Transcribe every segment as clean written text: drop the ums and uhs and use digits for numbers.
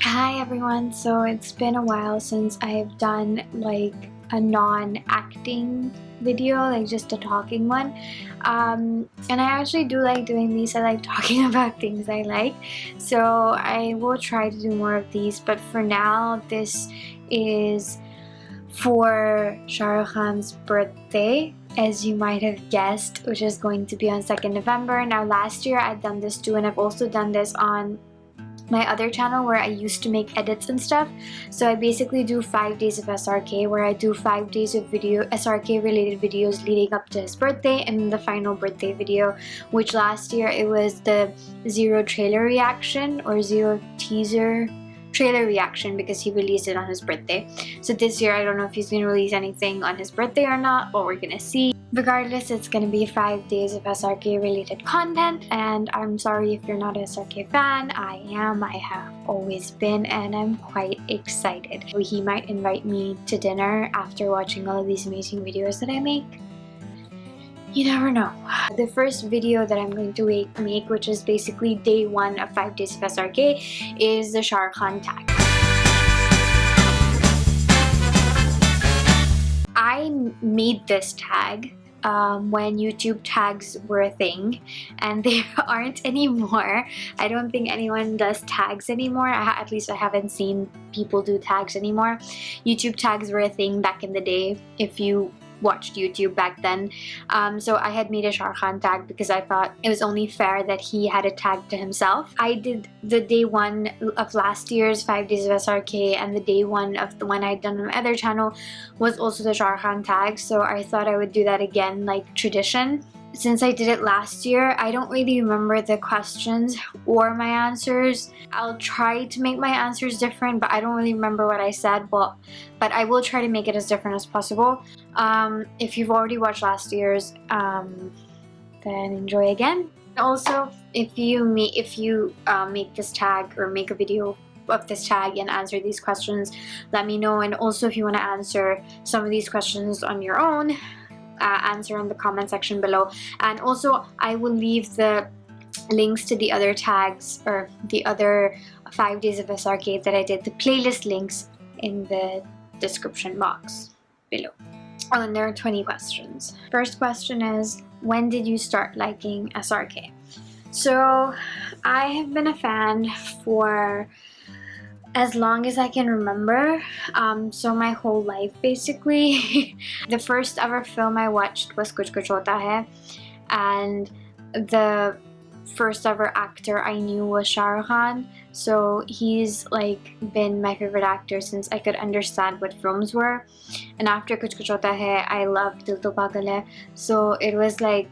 Hi everyone, so it's been a while since I've done like a non-acting video, like just a talking one. And I actually do like doing these. I like talking about things I like, so I will try to do more of these, but for now this is for Shahrukh Khan's birthday, as you might have guessed, which is going to be on 2nd November. Now last year I'd done this too, and I've also done this on my other channel where I used to make edits and stuff. So I basically do 5 days of SRK, where I do 5 days of SRK related videos leading up to his birthday, and then the final birthday video, which last year it was the zero trailer reaction or zero teaser trailer reaction, because he released it on his birthday. So this year I don't know if he's gonna release anything on his birthday or not, but we're gonna see. Regardless, it's gonna be 5 days of SRK related content, and I'm sorry if you're not a SRK fan. I am. I have always been, and I'm quite excited. He might invite me to dinner after watching all of these amazing videos that I make. You never know. The first video that I'm going to make, which is basically day 1 of 5 days of SRK, is the Shahrukh Khan tag. I made this tag when YouTube tags were a thing, and they aren't anymore. I don't think anyone does tags anymore. At least I haven't seen people do tags anymore. YouTube tags were a thing back in the day, if you watched YouTube back then. So I had made a Shahrukh Khan tag because I thought it was only fair that he had a tag to himself. I did the day 1 of last year's 5 days of SRK, and the day 1 of the one I'd done on my other channel was also the Shahrukh Khan tag, so I thought I would do that again, like tradition. Since I did it last year, I don't really remember the questions or my answers. I'll try to make my answers different, but I don't really remember what I said. But I will try to make it as different as possible. If you've already watched last year's, then enjoy again. Also, if you make this tag or make a video of this tag and answer these questions, let me know. And also, if you want to answer some of these questions on your own, answer in the comment section below. And also, I will leave the links to the other tags or the other 5 days of SRK that I did, the playlist links, in the description box below. Oh, and there are 20 questions. First question is, when did you start liking SRK? So I have been a fan for as long as I can remember, so my whole life basically. The first ever film I watched was Kuch Kuch Hota Hai, and the first ever actor I knew was Shahrukh Khan. So he's like been my favorite actor since I could understand what films were. And after Kuch Kuch Hota Hai, I loved Dil To Pagal Hai. So it was like,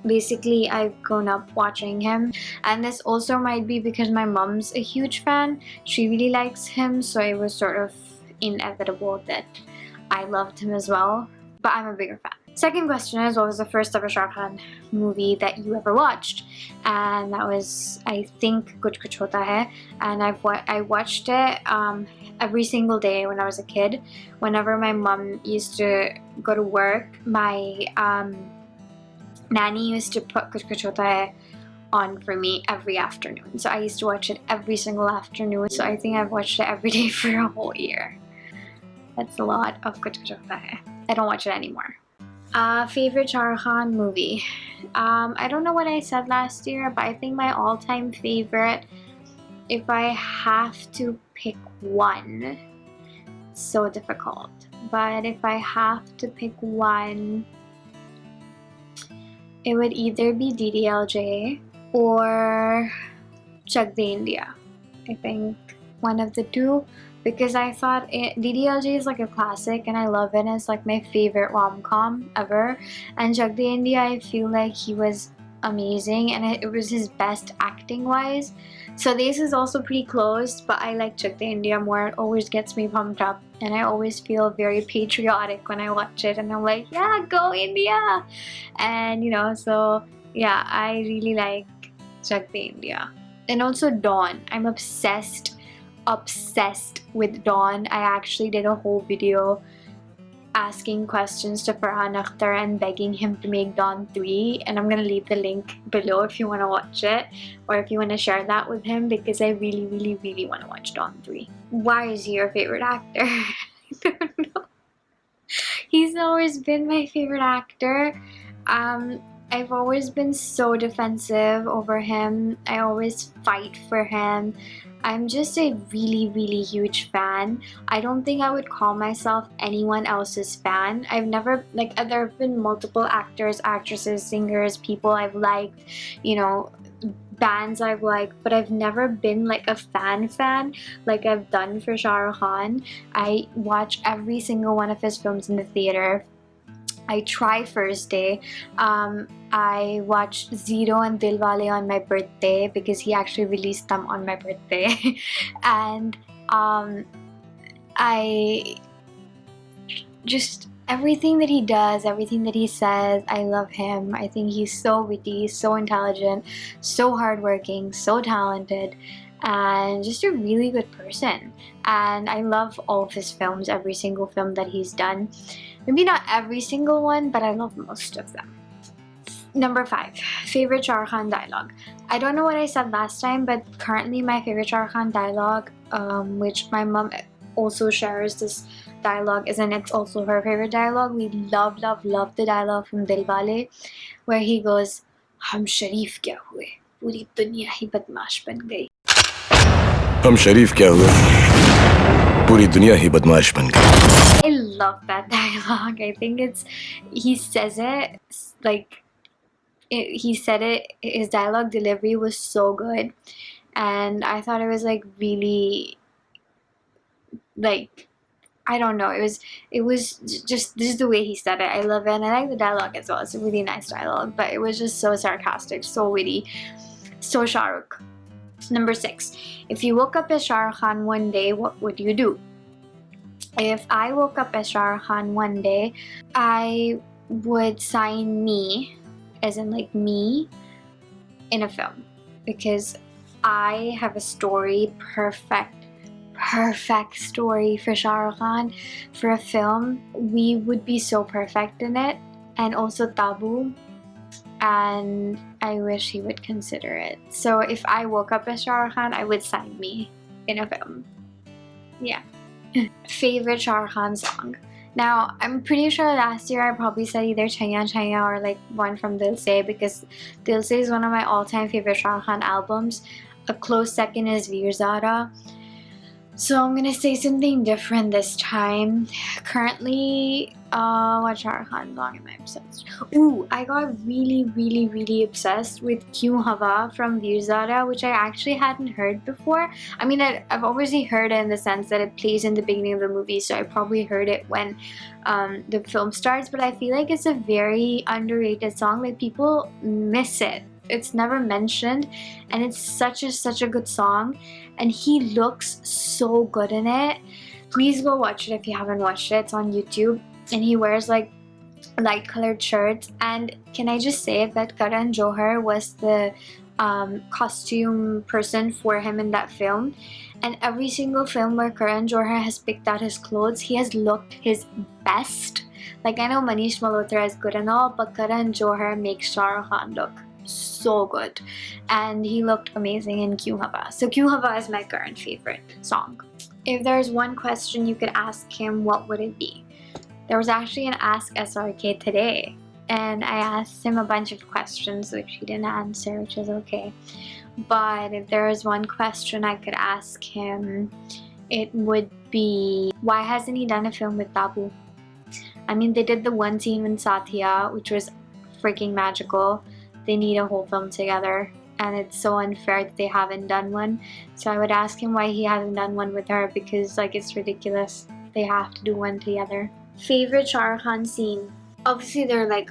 basically I've grown up watching him. And this also might be because my mom's a huge fan. She really likes him, so it was sort of inevitable that I loved him as well. But I'm a bigger fan. Second question is, what was the first ever Shahrukh Khan movie that you ever watched? And that was, I think, Kuch Kuch Hota Hai. And I watched it every single day when I was a kid. Whenever my mom used to go to work, my nanny used to put Kuch Kuch Hota Hai on for me every afternoon. So I used to watch it every single afternoon. So I think I've watched it every day for a whole year. That's a lot of Kuch Kuch Hota Hai. I don't watch it anymore. Favorite Shahrukh Khan movie? I don't know what I said last year, but I think my all-time favorite, if I have to pick one, it's so difficult. But if I have to pick one, it would either be DDLJ or Chak De India. I think one of the two, because I thought DDLJ is like a classic and I love it. It's like my favorite rom-com ever. And Chak De India, I feel like he was amazing, and it was his best acting wise. So this is also pretty close, but I like Chak De India more. It always gets me pumped up, and I always feel very patriotic when I watch it, and I'm like, yeah, go India! And you know, so yeah, I really like Chak De India. And also Dawn. I'm obsessed with Dawn. I actually did a whole video asking questions to Farhan Akhtar and begging him to make Dawn 3, and I'm gonna leave the link below if you want to watch it, or if you want to share that with him, because I really really really want to watch Dawn 3. Why is he your favorite actor? I don't know. He's always been my favorite actor. I've always been so defensive over him. I always fight for him. I'm just a really, really huge fan. I don't think I would call myself anyone else's fan. I've never, like, there have been multiple actors, actresses, singers, people I've liked, you know, bands I've liked, but I've never been like a fan like I've done for Shahrukh Khan. I watch every single one of his films in the theater. I try first day. I watched Zero and Dilwale on my birthday because he actually released them on my birthday. And I just, everything that he does, everything that he says, I love him. I think he's so witty, so intelligent, so hardworking, so talented, and just a really good person. And I love all of his films, every single film that he's done. Maybe not every single one, but I love most of them. Number 5, favorite Shahrukh Khan dialogue. I don't know what I said last time, but currently my favorite Shahrukh Khan dialogue, which my mom also shares this dialogue, and it's also her favorite dialogue. We love the dialogue from Dilwale, where he goes, "हम शरीफ क्या हुए, पूरी दुनिया ही बदमाश बन गई." हम शरीफ क्या हुए, पूरी दुनिया ही बदमाश बन गई. I love that dialogue. I think he says it like, he said it, his dialogue delivery was so good, and I thought it was like really, like, I don't know, it was just, this is the way he said it. I love it, and I like the dialogue as well. It's a really nice dialogue, but it was just so sarcastic, so witty, so Shahrukh. Number 6, if you woke up as Shahrukh Khan one day, what would you do? If I woke up as Shahrukh Khan one day, I would sign me, as in like me, in a film, because I have a story, perfect story for Shahrukh Khan for a film. We would be so perfect in it, and also Tabu, and I wish he would consider it. So if I woke up as Shahrukh Khan, I would sign me in a film. Yeah. Favorite Shahrukh Khan song. Now, I'm pretty sure last year I probably said either Chaiya Chaiya or like one from Dil Se, because Dil Se is one of my all-time favorite Shahrukh Khan albums. A close second is Veer Zara. So I'm gonna say something different this time. Currently, what Shahrukh Khan song am I obsessed? Ooh, I got really obsessed with Kyun Hava from Veer Zara, which I actually hadn't heard before. I mean, I've obviously heard it in the sense that it plays in the beginning of the movie, so I probably heard it when the film starts, but I feel like it's a very underrated song. Like, people miss it. It's never mentioned, and it's such a good song, and he looks so good in it. Please go watch it if you haven't watched it. It's on YouTube, and he wears like light colored shirts. And can I just say that Karan Johar was the costume person for him in that film, and every single film where Karan Johar has picked out his clothes, he has looked his best. Like, I know Manish Malhotra is good and all, but Karan Johar makes Shahrukh Khan look so good, and he looked amazing in Kyun Hava. So Kyun Hava is my current favorite song. If there's one question you could ask him, what would it be? There was actually an Ask SRK today, and I asked him a bunch of questions which he didn't answer, which is okay. But if there is one question I could ask him, it would be, why hasn't he done a film with Tabu? I mean, they did the one scene with Satya, which was freaking magical. They need a whole film together, and it's so unfair that they haven't done one. So I would ask him why he hasn't done one with her, because like, it's ridiculous. They have to do one together. Favorite Shahrukh Khan scene. Obviously there are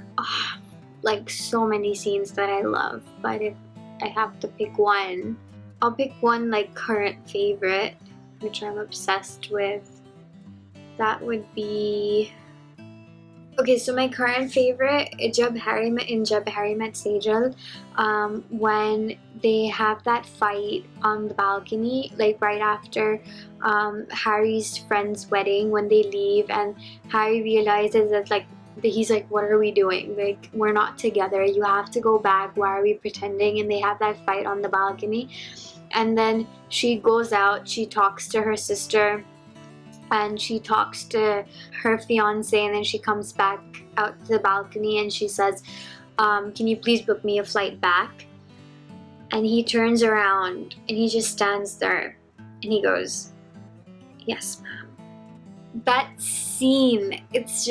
like so many scenes that I love, but if I have to pick one, I'll pick one like current favorite, which I'm obsessed with. That would be, Okay, so my current favorite, Jab Harry Met Sejal, when they have that fight on the balcony, like right after Harry's friend's wedding, when they leave and Harry realizes that like he's like, what are we doing? Like, we're not together. You have to go back. Why are we pretending? And they have that fight on the balcony. And then she goes out, she talks to her sister, and she talks to her fiance, and then she comes back out to the balcony and she says, can you please book me a flight back? And he turns around and he just stands there and he goes, yes, ma'am. That scene, it's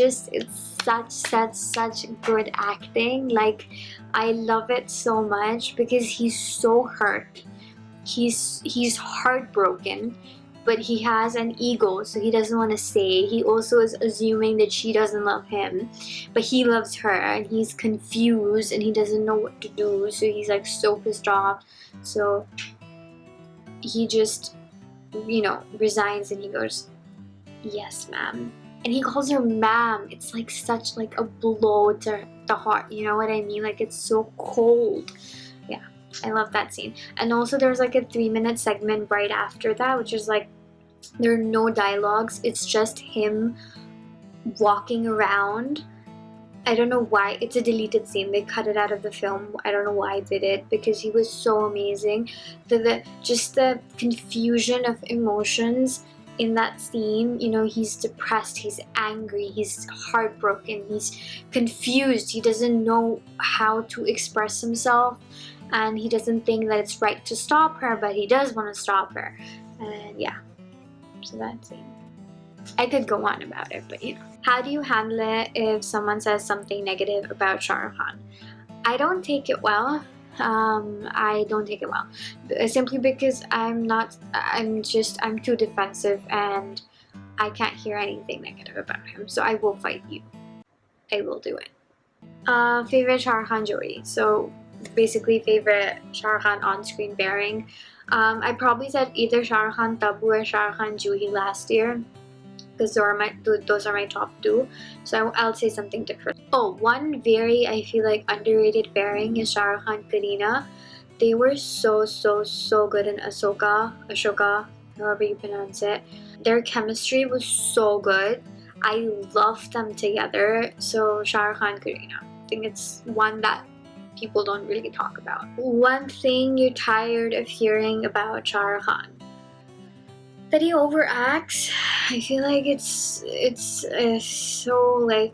such good acting. Like, I love it so much because he's so hurt. He's heartbroken, but he has an ego, so he doesn't want to say. He also is assuming that she doesn't love him, but he loves her, and he's confused and he doesn't know what to do, so he's like so pissed off. So he just, resigns and he goes, yes, ma'am. And he calls her ma'am. It's like such like a blow to the heart, you know what I mean? Like, it's so cold. Yeah, I love that scene. And also there's like a 3-minute segment right after that, which is like, there are no dialogues, it's just him walking around. I don't know why, it's a deleted scene, they cut it out of the film. I don't know why they did it, because he was so amazing. Just the confusion of emotions in that scene, he's depressed, he's angry, he's heartbroken, he's confused, he doesn't know how to express himself, and he doesn't think that it's right to stop her, but he does want to stop her. And yeah, so that scene. I could go on about it, but How do you handle it if someone says something negative about Shahrukh Khan? I don't take it well. I don't take it well, simply because I'm too defensive and I can't hear anything negative about him, so I will fight you. I will do it. Favorite Shahrukh Khan Jodi. So basically favorite Shahrukh Khan on-screen pairing. I probably said either Shahrukh Khan Tabu or Shahrukh Khan Juhi last year, because those are my top 2. So I'll say something different. Oh, one very, I feel like, underrated pairing is Shahrukh Khan Kareena. They were so good in Ashoka, however you pronounce it. Their chemistry was so good. I love them together. So Shahrukh Khan Kareena. I think it's one that people don't really talk about. One thing you're tired of hearing about Shahrukh Khan: that he overacts. I feel like it's so like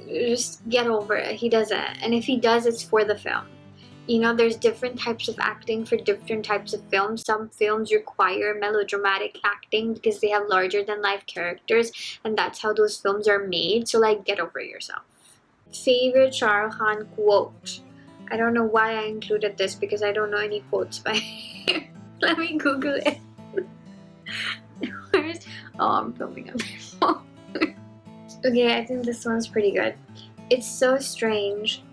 just get over it. He doesn't, and if he does, it's for the film. There's different types of acting for different types of films. Some films require melodramatic acting because they have larger than life characters, and that's how those films are made. So like, get over yourself. Favorite Shahrukh Khan quote. I don't know why I included this because I don't know any quotes by him. Let me Google it. I'm filming on my phone. Okay, I think this one's pretty good. It's so strange.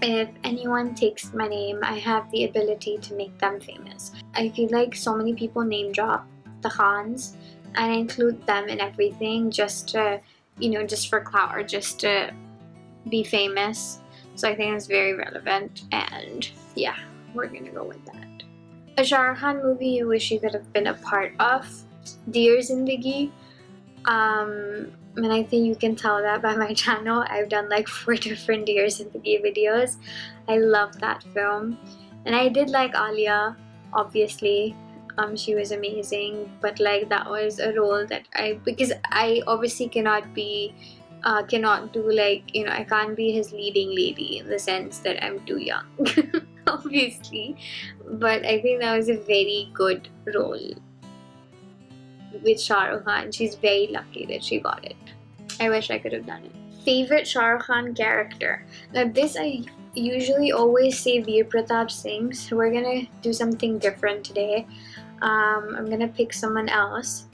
If anyone takes my name, I have the ability to make them famous. I feel like so many people name drop the Khans, and I include them in everything just to, just for clout or just to be famous. So I think it's very relevant, and yeah, we're gonna go with that. A Shahrukh Khan movie you wish you could have been a part of. Dear Zindagi. And I think you can tell that by my channel. I've done like 4 different Dear Zindagi videos. I love that film. And I did like Alia, obviously. She was amazing, but like, that was a role that because I obviously cannot do like, I can't be his leading lady in the sense that I'm too young. Obviously, but I think that was a very good role with Shahrukh Khan. She's very lucky that she got it. I wish I could have done it. Favorite Shahrukh Khan character. Now this I usually always say Veer Pratap Singh, so we're gonna do something different today. I'm gonna pick someone else.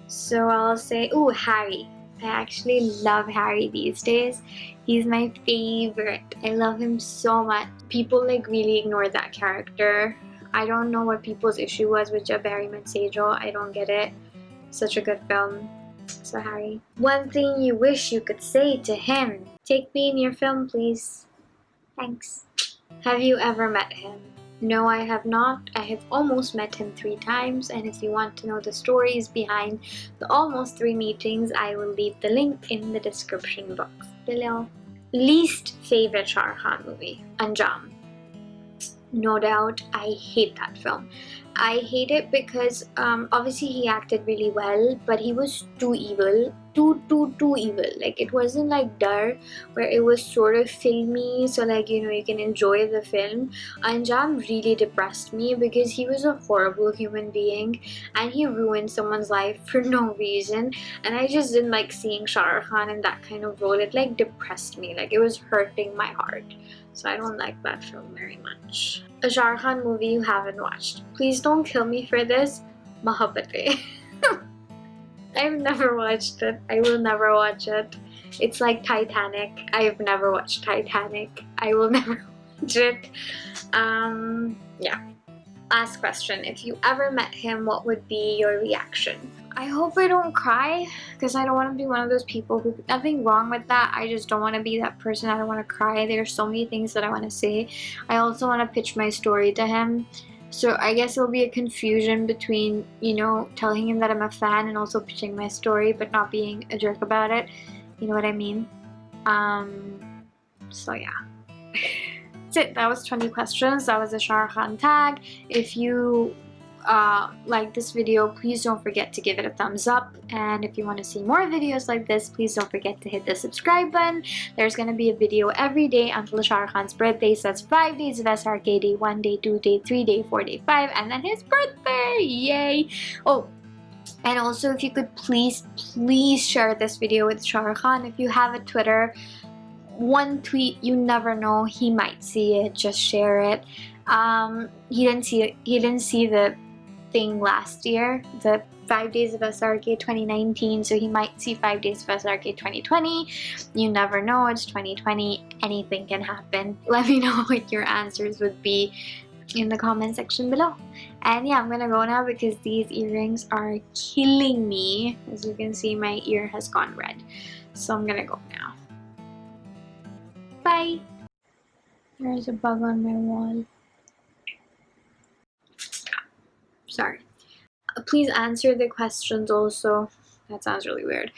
So I'll say, Harry. I actually love Harry these days. He's my favorite. I love him so much. People like really ignore that character. I don't know what people's issue was with Jab Harry Met Sejal. I don't get it. Such a good film. So Harry, one thing you wish you could say to him. Take me in your film, please. Thanks. Have you ever met him? No, I have not. I have almost met him 3 times, and if you want to know the stories behind the almost 3 meetings, I will leave the link in the description box below. Least favorite Shah Rukh Khan movie? Anjam. No doubt, I hate that film. I hate it because obviously he acted really well, but he was too evil, too evil. Like, it wasn't like Dar, where it was sort of filmy, so like, you know, you can enjoy the film. Anjam really depressed me because he was a horrible human being and he ruined someone's life for no reason, and I just didn't like seeing Shah Rukh Khan in that kind of role. It like depressed me, like it was hurting my heart. So I don't like that film very much. A Shah Rukh Khan movie you haven't watched. Please don't kill me for this. Mohabbatein. I've never watched it. I will never watch it. It's like Titanic. I've never watched Titanic. I will never watch it. Yeah. Last question. If you ever met him, what would be your reaction? I hope I don't cry, because I don't want to be one of those people who, nothing wrong with that, I just don't want to be that person. I don't want to cry. There's so many things that I want to say. I also want to pitch my story to him, so I guess it'll be a confusion between, you know, telling him that I'm a fan and also pitching my story but not being a jerk about it. You know what I mean? So yeah. That's it. That was 20 questions. That was the Shah Rukh Khan tag. If you like this video, please don't forget to give it a thumbs up, and if you want to see more videos like this, please don't forget to hit the subscribe button. There's going to be a video every day until Shah Rukh Khan's birthday, so that's 5 days of SRK, day 1, day 2, day 3, day 4, day 5, and then his birthday. Yay! Oh, and also, if you could please share this video with Shah Rukh Khan. If you have a Twitter, one tweet, you never know, he might see it. Just share it. He didn't see the thing last year, the 5 days of SRK 2019, so he might see 5 days of SRK 2020. You never know, it's 2020, anything can happen. Let me know what your answers would be in the comment section below. And yeah, I'm gonna go now because these earrings are killing me. As you can see, my ear has gone red, so I'm gonna go now. Bye. There's a bug on my wall. Sorry. Please answer the questions also. That sounds really weird.